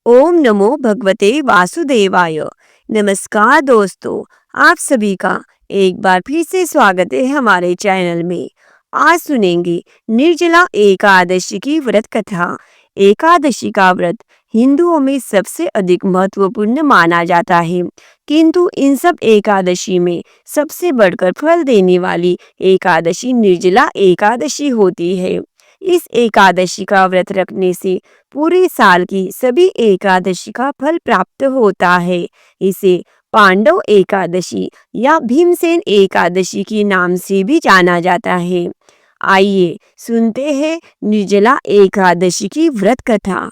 ओम नमो भगवते वासुदेवाय। नमस्कार दोस्तों, आप सभी का एक बार फिर से स्वागत है हमारे चैनल में। आज सुनेंगे निर्जला एकादशी की व्रत कथा। एकादशी का व्रत हिंदुओं में सबसे अधिक महत्वपूर्ण माना जाता है, किंतु इन सब एकादशी में सबसे बढ़कर फल देने वाली एकादशी निर्जला एकादशी होती है। इस एकादशी का व्रत रखने से पूरे साल की सभी एकादशी का फल प्राप्त होता है। इसे पांडव एकादशी या भीमसेन एकादशी के नाम से भी जाना जाता है। आइए सुनते हैं निर्जला एकादशी की व्रत कथा।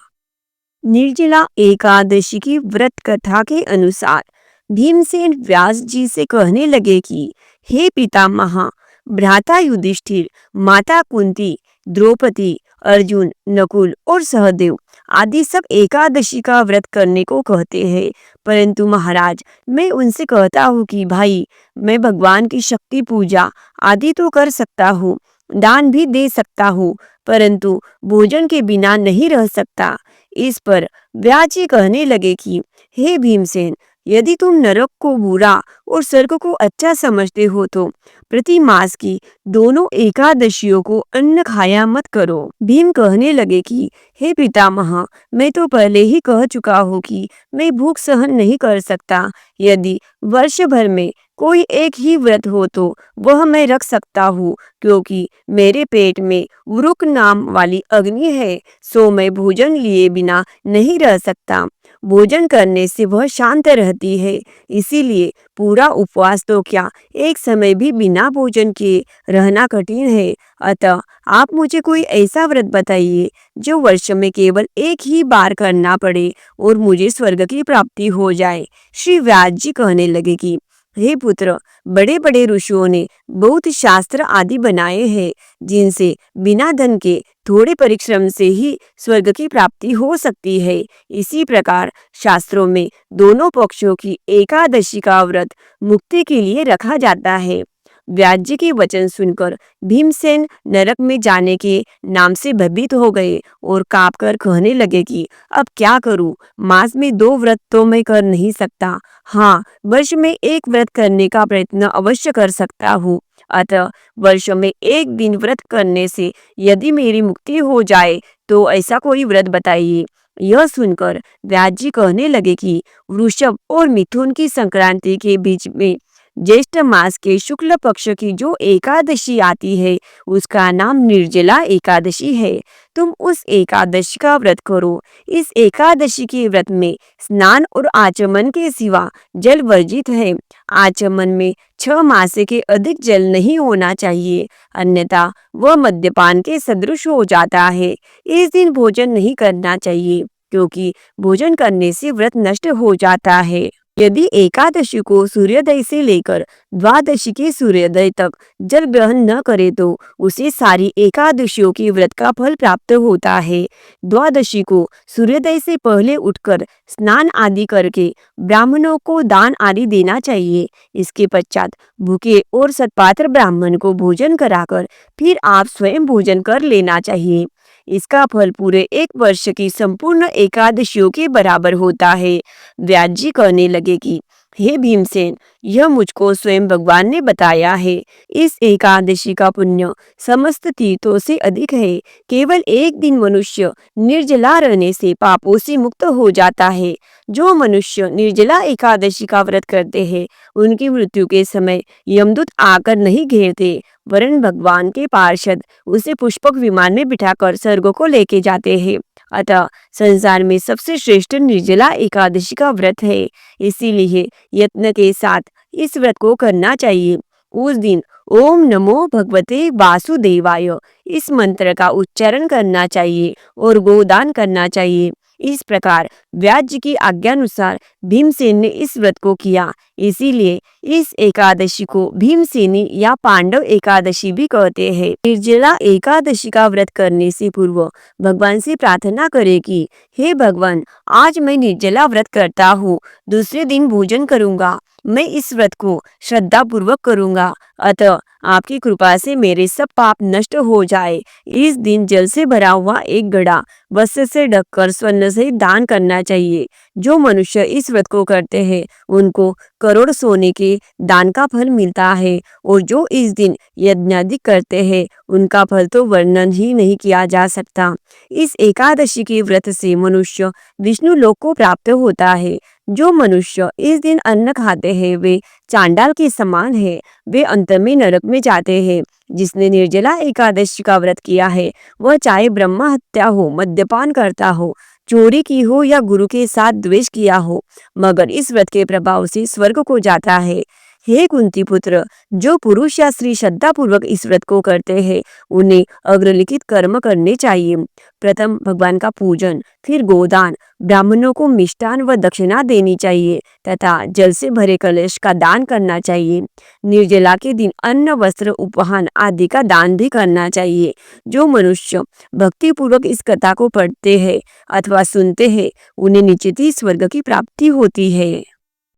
निर्जला एकादशी की व्रत कथा के अनुसार भीमसेन व्यास जी से कहने लगे कि हे पितामह, भ्राता युधिष्ठिर, माता कुंती, द्रौपदी, अर्जुन, नकुल और सहदेव आदि सब एकादशी का व्रत करने को कहते हैं, परंतु महाराज मैं उनसे कहता हूँ कि भाई, मैं भगवान की शक्ति पूजा आदि तो कर सकता हूँ, दान भी दे सकता हूँ, परंतु भोजन के बिना नहीं रह सकता। इस पर व्यास जी कहने लगे कि हे भीमसेन, यदि तुम नरक को बुरा और स्वर्ग को अच्छा समझते हो तो प्रति मास की दोनों एकादशियों को अन्न खाया मत करो। भीम कहने लगे कि हे पितामह, मैं तो पहले ही कह चुका हूँ कि मैं भूख सहन नहीं कर सकता। यदि वर्ष भर में कोई एक ही व्रत हो तो वह मैं रख सकता हूँ, क्योंकि मेरे पेट में उरुक नाम वाली अग्नि है, सो मैं भोजन लिए बिना नहीं रह सकता। भोजन करने से वह शांत रहती है, इसीलिए पूरा उपवास तो क्या, एक समय भी बिना भोजन किए रहना कठिन है। अतः आप मुझे कोई ऐसा व्रत बताइए जो वर्ष में केवल एक ही बार करना पड़े और मुझे स्वर्ग की प्राप्ति हो जाए। श्री व्यास जी कहने लगे कि हे पुत्र, बड़े बड़े ऋषियों ने बहुत शास्त्र आदि बनाए हैं, जिनसे बिना धन के थोड़े परिश्रम से ही स्वर्ग की प्राप्ति हो सकती है। इसी प्रकार शास्त्रों में दोनों पक्षों की एकादशी का व्रत मुक्ति के लिए रखा जाता है। व्यास जी के वचन सुनकर भीमसेन नरक में जाने के नाम से भयभीत हो गए और कांपकर कहने लगे कि अब क्या करूं, मास में 2 व्रत तो मैं कर नहीं सकता। हाँ, वर्ष में एक व्रत करने का प्रयत्न अवश्य कर सकता हूँ। अतः वर्ष में एक दिन व्रत करने से यदि मेरी मुक्ति हो जाए तो ऐसा कोई व्रत बताइए। यह सुनकर व्यास जी कहने लगे कि वृषभ और मिथुन की संक्रांति के बीच में ज्येष्ठ मास के शुक्ल पक्ष की जो एकादशी आती है, उसका नाम निर्जला एकादशी है। तुम उस एकादशी का व्रत करो। इस एकादशी के व्रत में स्नान और आचमन के सिवा जल वर्जित है। आचमन में 6 मास के अधिक जल नहीं होना चाहिए, अन्यथा वह मद्यपान के सदृश हो जाता है। इस दिन भोजन नहीं करना चाहिए, क्योंकि भोजन करने से व्रत नष्ट हो जाता है। यदि एकादशी को सूर्योदय से लेकर द्वादशी के सूर्योदय तक जल ग्रहण न करे तो उसे सारी एकादशियों के व्रत का फल प्राप्त होता है। द्वादशी को सूर्योदय से पहले उठकर स्नान आदि करके ब्राह्मणों को दान आदि देना चाहिए। इसके पश्चात भूखे और सत्पात्र ब्राह्मण को भोजन कराकर फिर आप स्वयं भोजन कर लेना चाहिए। इसका फल पूरे एक वर्ष की संपूर्ण एकादशियों के बराबर होता है। व्यास जी कहने लगे कि हे भीमसेन, यह मुझको स्वयं भगवान ने बताया है। इस एकादशी का पुण्य समस्त तीर्थों से अधिक है। केवल एक दिन मनुष्य निर्जला रहने से पापों से मुक्त हो जाता है। जो मनुष्य निर्जला एकादशी का व्रत करते हैं, उनकी मृत्यु के समय यमदूत आकर नहीं घेरते, वरन भगवान के पार्षद उसे पुष्पक विमान में बिठाकर स्वर्ग को लेके जाते हैं। अतः संसार में सबसे श्रेष्ठ निर्जला एकादशी का व्रत है, इसीलिए यत्न के साथ इस व्रत को करना चाहिए। उस दिन ओम नमो भगवते वासुदेवाय इस मंत्र का उच्चारण करना चाहिए और गोदान करना चाहिए। इस प्रकार व्यास जी की आज्ञानुसार भीमसेन ने इस व्रत को किया, इसीलिए इस एकादशी को भीमसेनी या पांडव एकादशी भी कहते हैं। निर्जला एकादशी का व्रत करने से पूर्व भगवान से प्रार्थना करें कि हे भगवान, आज मैं निर्जला व्रत करता हूँ, दूसरे दिन भोजन करूंगा। मैं इस व्रत को श्रद्धा पूर्वक करूंगा, अतः आपकी कृपा से मेरे सब पाप नष्ट हो जाए। इस दिन जल से भरा हुआ एक घड़ा वस्त्र से ढककर स्वर्ण से दान करना चाहिए। जो मनुष्य इस व्रत को करते हैं उनको करोड़ सोने के दान का फल मिलता है, और जो इस दिन यज्ञादि करते हैं उनका फल तो वर्णन ही नहीं किया जा सकता। इस एकादशी के व्रत से मनुष्य विष्णु लोक को प्राप्त होता है। जो मनुष्य इस दिन अन्न खाते हैं वे चांडाल के समान है, वे अंत में नरक में जाते हैं। जिसने निर्जला एकादशी का व्रत किया है वह चाहे ब्रह्म हत्या हो, मद्यपान करता हो, चोरी की हो या गुरु के साथ द्वेष किया हो, मगर इस व्रत के प्रभाव से स्वर्ग को जाता है। हे कुंती पुत्र, जो पुरुष या स्त्री श्रद्धा पूर्वक इस व्रत को करते हैं उन्हें अग्रलिखित कर्म करने चाहिए। प्रथम भगवान का पूजन, फिर गोदान, ब्राह्मणों को मिष्टान व दक्षिणा देनी चाहिए तथा जल से भरे कलश का दान करना चाहिए। निर्जला के दिन अन्न, वस्त्र, उपहान आदि का दान भी करना चाहिए। जो मनुष्य भक्ति पूर्वक इस कथा को पढ़ते हैं अथवा सुनते हैं उन्हें निश्चित ही स्वर्ग की प्राप्ति होती है।